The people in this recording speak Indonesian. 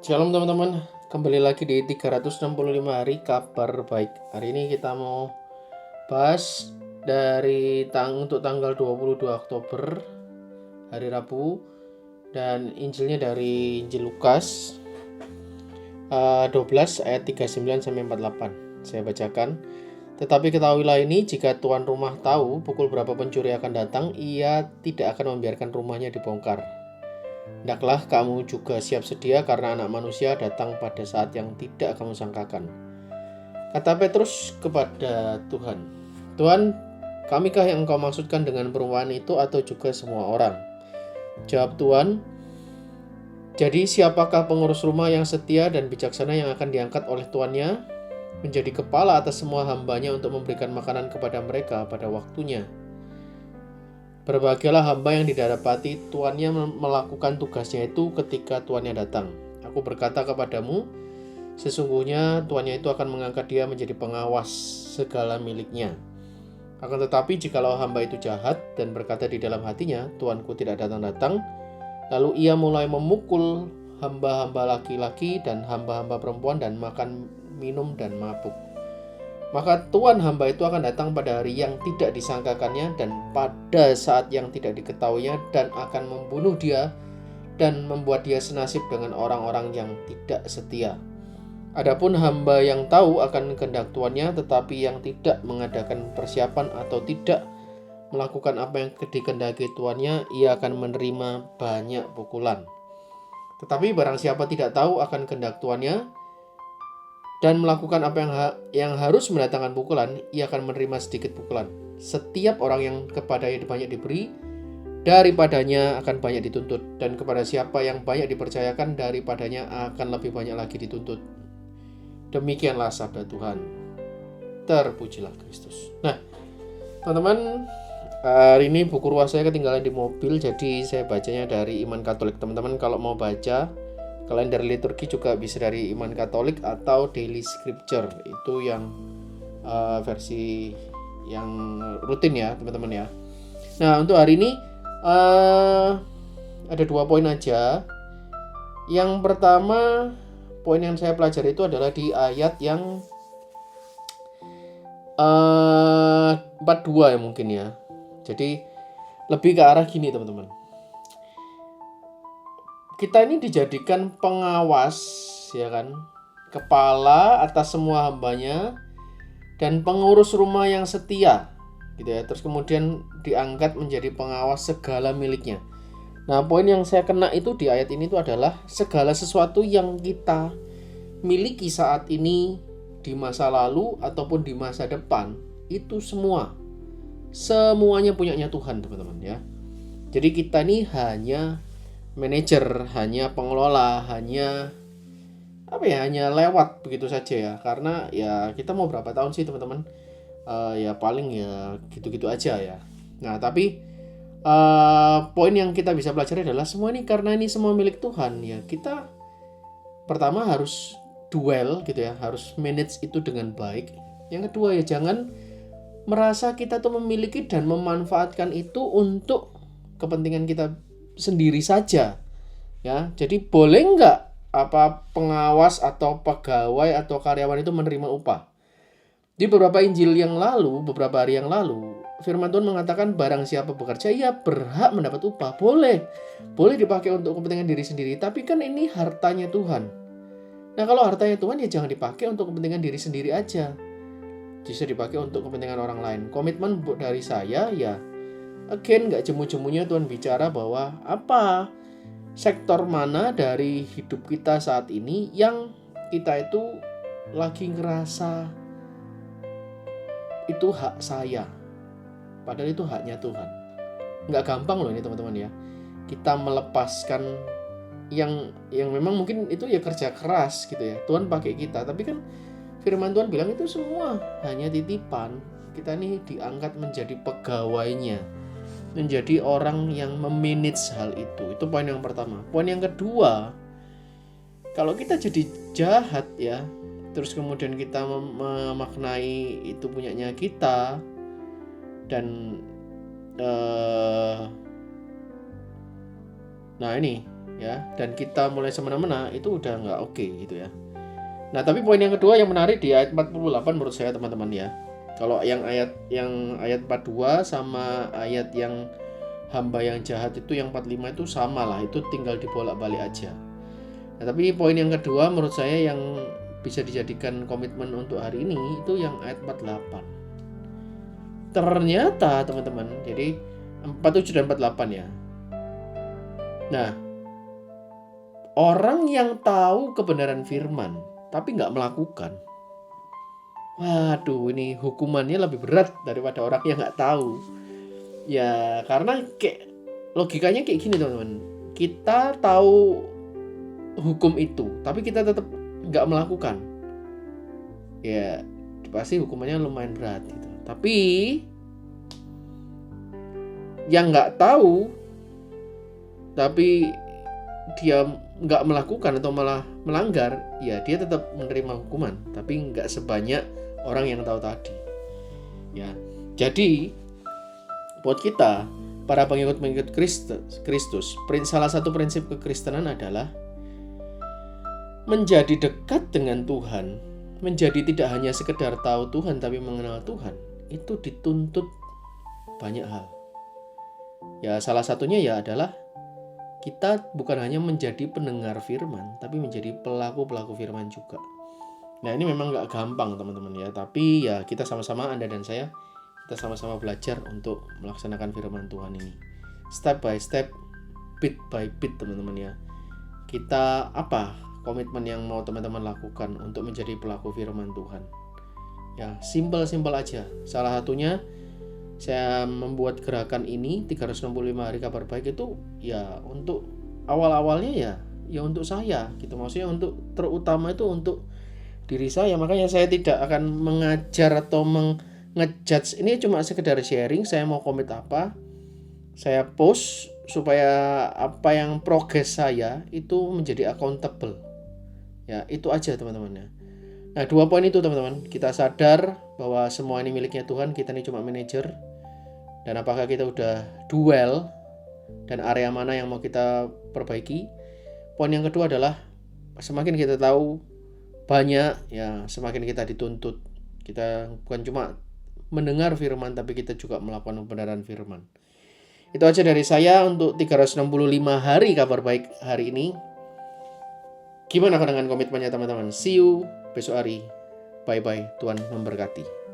Shalom teman-teman, kembali lagi di 365 hari kabar baik. Hari ini kita mau bahas untuk tanggal 22 Oktober, hari Rabu, dan Injilnya dari Injil Lukas 12 ayat 39 sampai 48. Saya bacakan. Tetapi ketahuilah ini, jika tuan rumah tahu pukul berapa pencuri akan datang, ia tidak akan membiarkan rumahnya dibongkar. Hendaklah kamu juga siap sedia karena anak manusia datang pada saat yang tidak kamu sangkakan. Kata Petrus kepada Tuhan, Tuhan, kamikah yang engkau maksudkan dengan perumpamaan itu atau juga semua orang? Jawab Tuhan, jadi siapakah pengurus rumah yang setia dan bijaksana yang akan diangkat oleh tuannya menjadi kepala atas semua hambanya untuk memberikan makanan kepada mereka pada waktunya? Berbahagialah hamba yang didapati tuannya melakukan tugasnya itu ketika tuannya datang. Aku berkata kepadamu, sesungguhnya tuannya itu akan mengangkat dia menjadi pengawas segala miliknya. Akan tetapi jikalau hamba itu jahat dan berkata di dalam hatinya, tuanku tidak datang-datang, lalu ia mulai memukul hamba-hamba laki-laki dan hamba-hamba perempuan dan makan, minum, dan mabuk. Maka tuan hamba itu akan datang pada hari yang tidak disangkakannya dan pada saat yang tidak diketahuinya dan akan membunuh dia dan membuat dia senasib dengan orang-orang yang tidak setia. Adapun hamba yang tahu akan kehendak tuannya tetapi yang tidak mengadakan persiapan atau tidak melakukan apa yang dikehendaki tuannya, ia akan menerima banyak pukulan. Tetapi barang siapa tidak tahu akan kehendak tuannya dan melakukan apa yang harus mendatangkan pukulan, ia akan menerima sedikit pukulan. Setiap orang yang kepadanya banyak diberi, daripadanya akan banyak dituntut. Dan kepada siapa yang banyak dipercayakan, daripadanya akan lebih banyak lagi dituntut. Demikianlah sabda Tuhan. Terpujilah Kristus. Nah, teman-teman, hari ini buku ruas saya ketinggalan di mobil, jadi saya bacanya dari Iman Katolik. Teman-teman kalau mau baca kalender liturgi juga bisa dari Iman Katolik atau Daily Scripture, itu yang versi yang rutin ya teman-teman ya. Nah untuk hari ini ada 2 poin aja. Yang pertama, poin yang saya pelajari itu adalah di ayat yang 42 ya mungkin ya. Jadi lebih ke arah gini teman-teman. Kita ini dijadikan pengawas, ya kan, kepala atas semua hambanya dan pengurus rumah yang setia, gitu ya. Terus kemudian diangkat menjadi pengawas segala miliknya. Nah, poin yang saya kena itu di ayat ini itu adalah segala sesuatu yang kita miliki saat ini, di masa lalu ataupun di masa depan, itu semuanya punyanya Tuhan, teman-teman ya. Jadi kita ini hanya manajer, hanya pengelola, hanya lewat begitu saja ya. Karena ya kita mau berapa tahun sih teman-teman, ya paling ya gitu-gitu aja ya. Nah tapi poin yang kita bisa pelajari adalah semua ini karena ini semua milik Tuhan ya. Kita pertama harus duel gitu ya, harus manage itu dengan baik. Yang kedua ya jangan merasa kita tuh memiliki dan memanfaatkan itu untuk kepentingan kita sendiri saja ya. Jadi boleh nggak pengawas atau pegawai atau karyawan itu menerima upah? Di beberapa beberapa hari yang lalu, firman Tuhan mengatakan barang siapa bekerja ia berhak mendapat upah. Boleh dipakai untuk kepentingan diri sendiri, tapi kan ini hartanya Tuhan. Nah kalau hartanya Tuhan ya jangan dipakai untuk kepentingan diri sendiri aja, bisa dipakai untuk kepentingan orang lain. Komitmen dari saya ya, again nggak jemu-jemunya Tuhan bicara bahwa sektor mana dari hidup kita saat ini yang kita itu lagi ngerasa itu hak saya, padahal itu haknya Tuhan. Nggak gampang loh ini teman-teman ya, kita melepaskan yang memang mungkin itu ya kerja keras gitu ya, Tuhan pakai kita, tapi kan firman Tuhan bilang itu semua hanya titipan. Kita nih diangkat menjadi pegawainya, menjadi orang yang memanage hal itu. Itu poin yang pertama. Poin yang kedua, kalau kita jadi jahat ya, terus kemudian kita memaknai itu punyanya kita dan nah ini ya, dan kita mulai semena-mena, itu udah nggak oke gitu ya. Nah, tapi poin yang kedua yang menarik di ayat 48 menurut saya teman-teman ya. Kalau yang ayat 42 sama ayat yang hamba yang jahat itu yang 45 itu sama lah, itu tinggal dibolak-balik aja. Nah, tapi poin yang kedua menurut saya yang bisa dijadikan komitmen untuk hari ini itu yang ayat 48. Ternyata teman-teman, jadi 47 dan 48 ya. Nah, orang yang tahu kebenaran firman tapi nggak melakukan, waduh, ini hukumannya lebih berat daripada orang yang nggak tahu. Ya, karena kayak logikanya kayak gini teman-teman. Kita tahu hukum itu, tapi kita tetap nggak melakukan. Ya, pasti hukumannya lumayan berat gitu. Tapi yang nggak tahu, tapi dia nggak melakukan atau malah melanggar, ya dia tetap menerima hukuman, tapi nggak sebanyak orang yang tahu tadi. Ya, jadi buat kita para pengikut Kristus, salah satu prinsip kekristenan adalah menjadi dekat dengan Tuhan, menjadi tidak hanya sekedar tahu Tuhan tapi mengenal Tuhan, itu dituntut banyak hal. Ya, salah satunya ya adalah kita bukan hanya menjadi pendengar firman, tapi menjadi pelaku-pelaku firman juga. Nah, ini memang gak gampang teman-teman ya, tapi ya kita sama-sama, Anda dan saya, kita sama-sama belajar untuk melaksanakan firman Tuhan ini. Step by step, bit by bit teman-teman ya. Kita apa komitmen yang mau teman-teman lakukan untuk menjadi pelaku firman Tuhan? Ya, simple aja. Salah satunya saya membuat gerakan ini 365 hari kabar baik itu ya untuk awal-awalnya ya untuk saya gitu, maksudnya untuk terutama itu untuk diri saya. Makanya saya tidak akan mengajar atau ngejudge, ini cuma sekedar sharing. Saya mau komit apa, saya post supaya apa yang progres saya itu menjadi accountable. Ya, itu aja teman-teman ya. Nah, 2 poin itu teman-teman. Kita sadar bahwa semua ini miliknya Tuhan, kita ini cuma manajer. Dan apakah kita udah duel dan area mana yang mau kita perbaiki. Poin yang kedua adalah semakin kita tahu banyak ya, semakin kita dituntut. Kita bukan cuma mendengar firman, tapi kita juga melakukan kebenaran firman. Itu aja dari saya untuk 365 hari kabar baik hari ini. Gimana dengan komitmennya teman-teman? See you besok hari. Bye-bye. Tuhan memberkati.